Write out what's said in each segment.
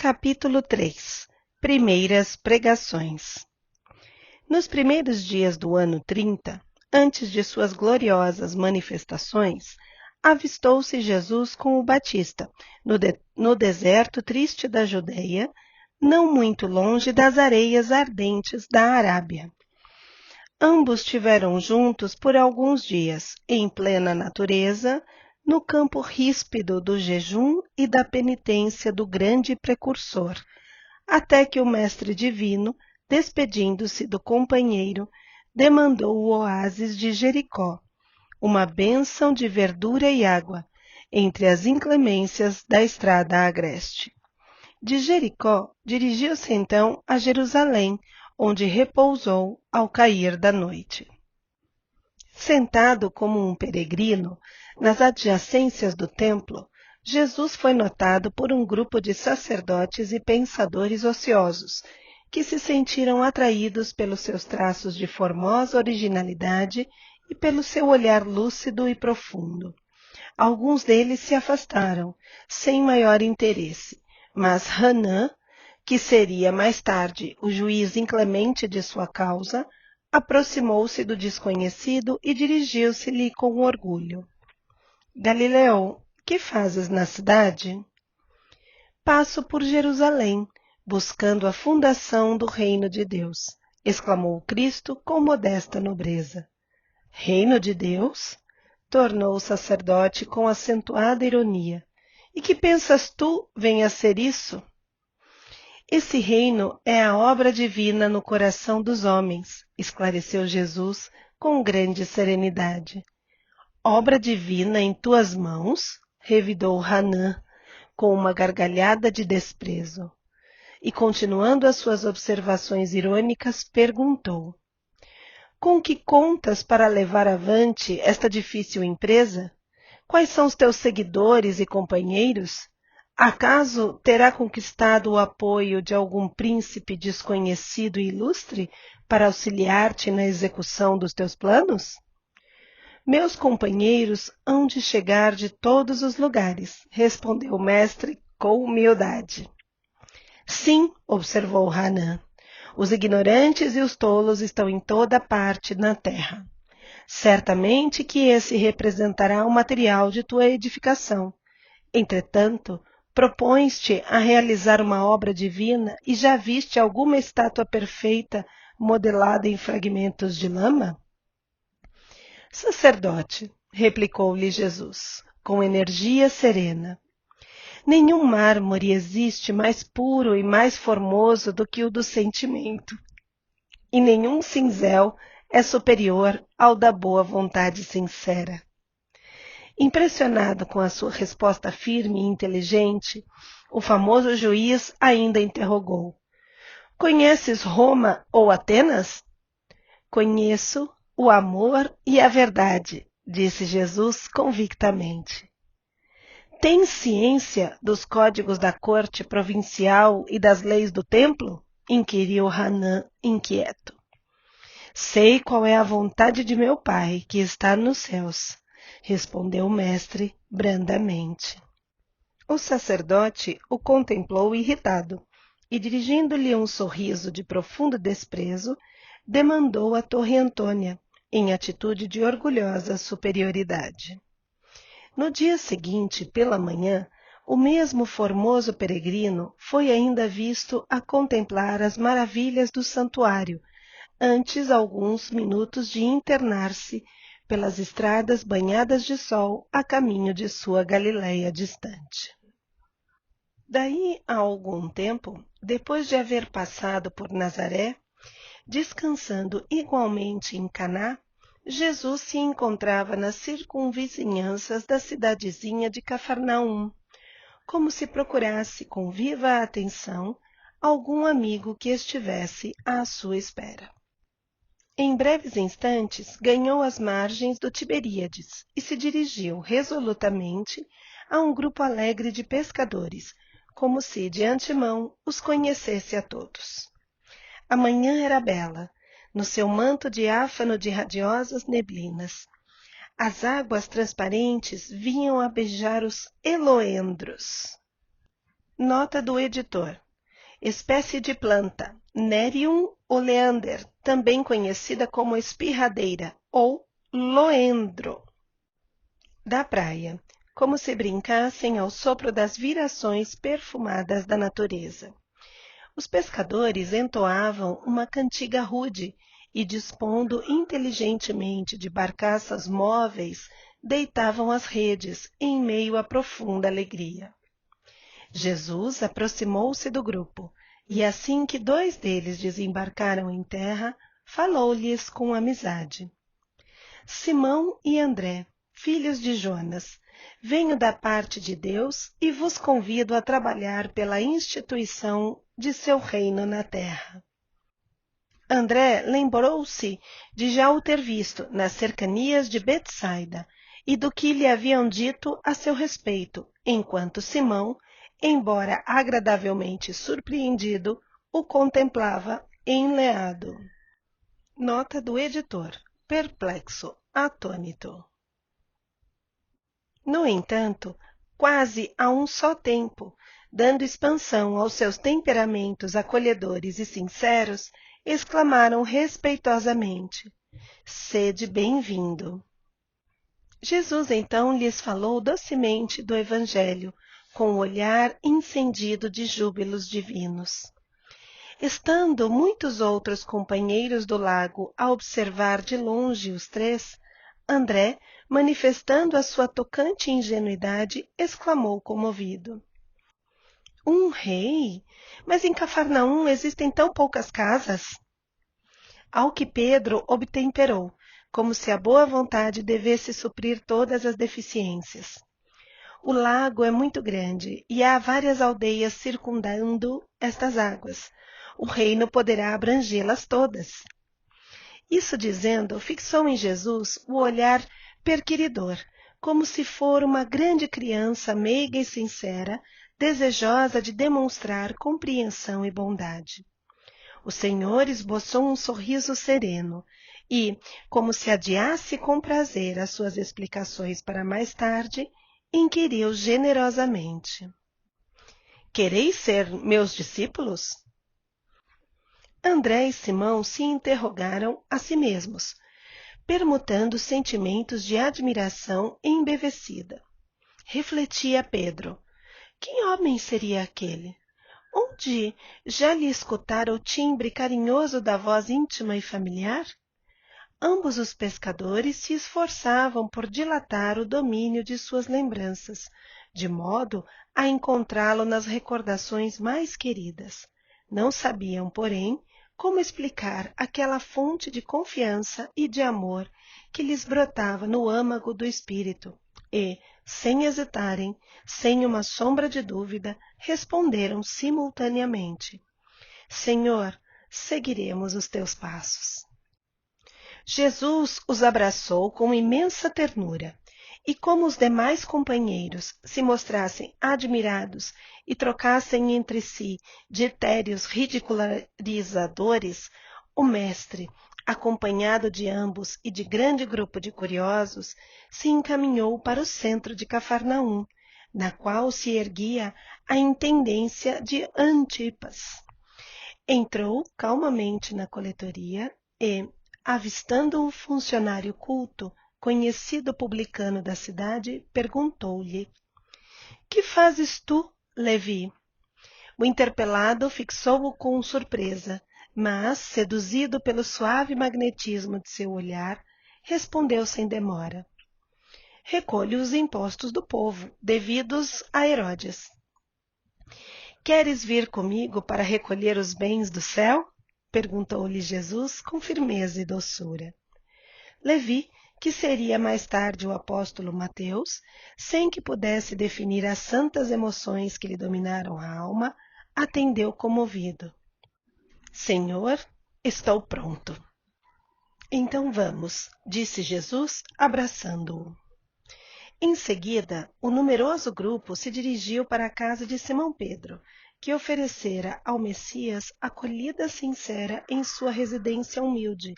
Capítulo 3 Primeiras Pregações. Nos primeiros dias do ano 30, antes de suas gloriosas manifestações, avistou-se Jesus com o Batista, no deserto triste da Judeia, não muito longe das areias ardentes da Arábia. Ambos estiveram juntos por alguns dias, em plena natureza, no campo ríspido do jejum e da penitência do grande precursor, até que o Mestre Divino, despedindo-se do companheiro, demandou o oásis de Jericó, uma bênção de verdura e água, entre as inclemências da estrada agreste. De Jericó, dirigiu-se então a Jerusalém, onde repousou ao cair da noite. Sentado como um peregrino, nas adjacências do templo, Jesus foi notado por um grupo de sacerdotes e pensadores ociosos, que se sentiram atraídos pelos seus traços de formosa originalidade e pelo seu olhar lúcido e profundo. Alguns deles se afastaram, sem maior interesse, mas Hanã, que seria mais tarde o juiz inclemente de sua causa, aproximou-se do desconhecido e dirigiu-se-lhe com orgulho. Galileu, que fazes na cidade? Passo por Jerusalém, buscando a fundação do reino de Deus, exclamou Cristo com modesta nobreza. Reino de Deus? Tornou o sacerdote com acentuada ironia. E que pensas tu venha a ser isso? Esse reino é a obra divina no coração dos homens, esclareceu Jesus com grande serenidade. Obra divina em tuas mãos? Revidou Hanã, com uma gargalhada de desprezo. E, continuando as suas observações irônicas, perguntou: com que contas para levar avante esta difícil empresa? Quais são os teus seguidores e companheiros? Acaso terá conquistado o apoio de algum príncipe desconhecido e ilustre para auxiliar-te na execução dos teus planos? Meus companheiros hão de chegar de todos os lugares, respondeu o mestre com humildade. Sim, observou Hanã, os ignorantes e os tolos estão em toda parte na terra. Certamente que esse representará o material de tua edificação. Entretanto, propões-te a realizar uma obra divina e já viste alguma estátua perfeita modelada em fragmentos de lama? Sacerdote, replicou-lhe Jesus, com energia serena, nenhum mármore existe mais puro e mais formoso do que o do sentimento, e nenhum cinzel é superior ao da boa vontade sincera. Impressionado com a sua resposta firme e inteligente, o famoso juiz ainda interrogou: conheces Roma ou Atenas? Conheço o amor e a verdade, disse Jesus convictamente. Tens ciência dos códigos da corte provincial e das leis do templo? Inquiriu Hanã, inquieto. Sei qual é a vontade de meu Pai, que está nos céus, respondeu o mestre brandamente. O sacerdote o contemplou irritado e, dirigindo-lhe um sorriso de profundo desprezo, demandou a Torre Antônia, em atitude de orgulhosa superioridade. No dia seguinte, pela manhã, o mesmo formoso peregrino foi ainda visto a contemplar as maravilhas do santuário, antes alguns minutos de internar-se pelas estradas banhadas de sol a caminho de sua Galileia distante. Daí a algum tempo, depois de haver passado por Nazaré, descansando igualmente em Caná, Jesus se encontrava nas circunvizinhanças da cidadezinha de Cafarnaum, como se procurasse com viva atenção algum amigo que estivesse à sua espera. Em breves instantes, ganhou as margens do Tiberíades e se dirigiu resolutamente a um grupo alegre de pescadores, como se de antemão os conhecesse a todos. A manhã era bela, no seu manto diáfano de radiosas neblinas. As águas transparentes vinham a beijar os eloendros. Nota do editor. Espécie de planta, Nerium oleander, também conhecida como espirradeira ou loendro. Da praia, como se brincassem ao sopro das virações perfumadas da natureza. Os pescadores entoavam uma cantiga rude e, dispondo inteligentemente de barcaças móveis, deitavam as redes em meio à profunda alegria. Jesus aproximou-se do grupo e, assim que 2 deles desembarcaram em terra, falou-lhes com amizade. Simão e André, filhos de Jonas, venho da parte de Deus e vos convido a trabalhar pela instituição de seu reino na terra. André lembrou-se de já o ter visto nas cercanias de Betsaida e do que lhe haviam dito a seu respeito, enquanto Simão, embora agradavelmente surpreendido, o contemplava enleado. Nota do editor. Perplexo, atônito. No entanto, quase a um só tempo, dando expansão aos seus temperamentos acolhedores e sinceros, exclamaram respeitosamente: Sede bem-vindo. Jesus então lhes falou docemente do Evangelho, com o olhar incendido de júbilos divinos. Estando muitos outros companheiros do lago a observar de longe os 3, André, manifestando a sua tocante ingenuidade, exclamou comovido: Um rei? Mas em Cafarnaum existem tão poucas casas? Ao que Pedro obtemperou, como se a boa vontade devesse suprir todas as deficiências. O lago é muito grande e há várias aldeias circundando estas águas. O reino poderá abrangê-las todas. Isso dizendo, fixou em Jesus o olhar perquiridor, como se for uma grande criança meiga e sincera, desejosa de demonstrar compreensão e bondade. O Senhor esboçou um sorriso sereno e, como se adiasse com prazer as suas explicações para mais tarde, inquiriu generosamente: Quereis ser meus discípulos? André e Simão se interrogaram a si mesmos, permutando sentimentos de admiração embevecida. Refletia Pedro: que homem seria aquele? Onde já lhe escutara o timbre carinhoso da voz íntima e familiar? Ambos os pescadores se esforçavam por dilatar o domínio de suas lembranças, de modo a encontrá-lo nas recordações mais queridas. Não sabiam, porém, como explicar aquela fonte de confiança e de amor que lhes brotava no âmago do espírito e, sem hesitarem, sem uma sombra de dúvida, responderam simultaneamente: Senhor, seguiremos os teus passos. Jesus os abraçou com imensa ternura, e como os demais companheiros se mostrassem admirados e trocassem entre si ditérios ridicularizadores, o mestre, acompanhado de ambos e de grande grupo de curiosos, se encaminhou para o centro de Cafarnaum, na qual se erguia a intendência de Antipas. Entrou calmamente na coletoria e, avistando o funcionário culto, conhecido publicano da cidade, perguntou-lhe: Que fazes tu, Levi? O interpelado fixou-o com surpresa, mas, seduzido pelo suave magnetismo de seu olhar, respondeu sem demora: Recolho os impostos do povo, devidos a Herodes. Queres vir comigo para recolher os bens do céu? Perguntou-lhe Jesus com firmeza e doçura. Levi, que seria mais tarde o apóstolo Mateus, sem que pudesse definir as santas emoções que lhe dominaram a alma, atendeu comovido: Senhor, estou pronto. Então vamos, disse Jesus, abraçando-o. Em seguida, o numeroso grupo se dirigiu para a casa de Simão Pedro, que oferecera ao Messias acolhida sincera em sua residência humilde,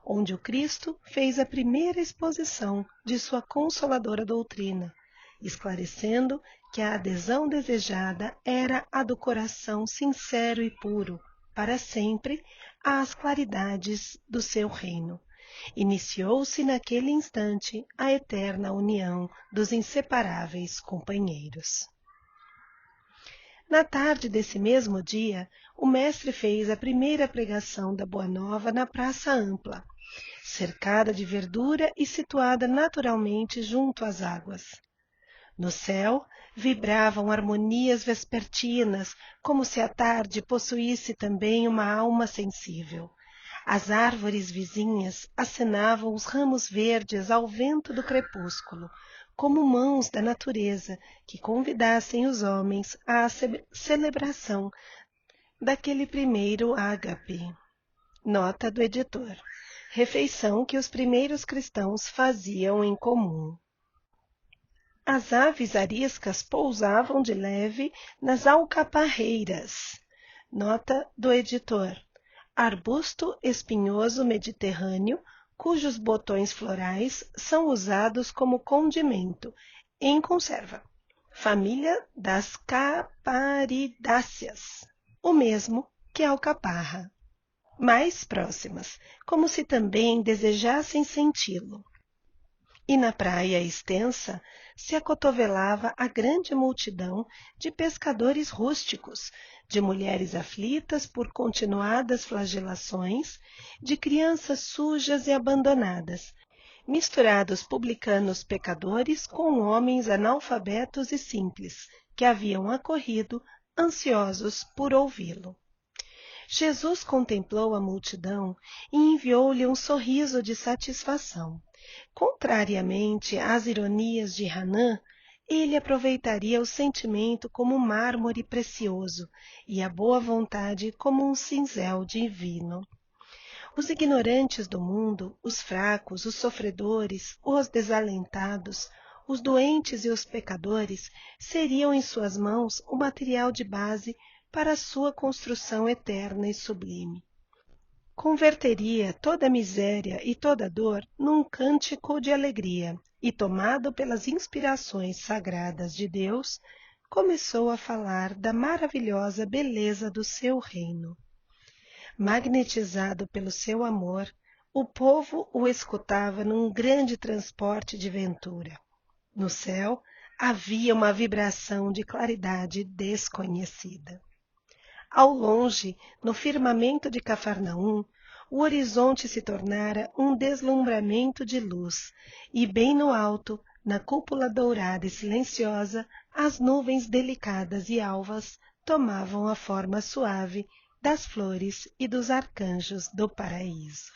onde o Cristo fez a primeira exposição de sua consoladora doutrina, esclarecendo que a adesão desejada era a do coração sincero e puro, para sempre, às claridades do seu reino. Iniciou-se naquele instante a eterna união dos inseparáveis companheiros. Na tarde desse mesmo dia, o mestre fez a primeira pregação da Boa Nova na Praça Ampla, cercada de verdura e situada naturalmente junto às águas. No céu, vibravam harmonias vespertinas, como se a tarde possuísse também uma alma sensível. As árvores vizinhas acenavam os ramos verdes ao vento do crepúsculo, como mãos da natureza que convidassem os homens à celebração daquele primeiro ágape. Nota do editor. Refeição que os primeiros cristãos faziam em comum. As aves ariscas pousavam de leve nas alcaparreiras. Nota do editor. Arbusto espinhoso mediterrâneo, cujos botões florais são usados como condimento, em conserva. Família das caparidáceas, o mesmo que a alcaparra. Mais próximas, como se também desejassem senti-lo. E na praia extensa se acotovelava a grande multidão de pescadores rústicos, de mulheres aflitas por continuadas flagelações, de crianças sujas e abandonadas, misturados publicanos pecadores com homens analfabetos e simples, que haviam acorrido, ansiosos por ouvi-lo. Jesus contemplou a multidão e enviou-lhe um sorriso de satisfação. Contrariamente às ironias de Renan, ele aproveitaria o sentimento como mármore precioso e a boa vontade como um cinzel divino. Os ignorantes do mundo, os fracos, os sofredores, os desalentados, os doentes e os pecadores seriam em suas mãos o material de base para a sua construção eterna e sublime. Converteria toda a miséria e toda a dor num cântico de alegria e, tomado pelas inspirações sagradas de Deus, começou a falar da maravilhosa beleza do seu reino. Magnetizado pelo seu amor, o povo o escutava num grande transporte de ventura. No céu havia uma vibração de claridade desconhecida. Ao longe, no firmamento de Cafarnaum, o horizonte se tornara um deslumbramento de luz, e bem no alto, na cúpula dourada e silenciosa, as nuvens delicadas e alvas tomavam a forma suave das flores e dos arcanjos do paraíso.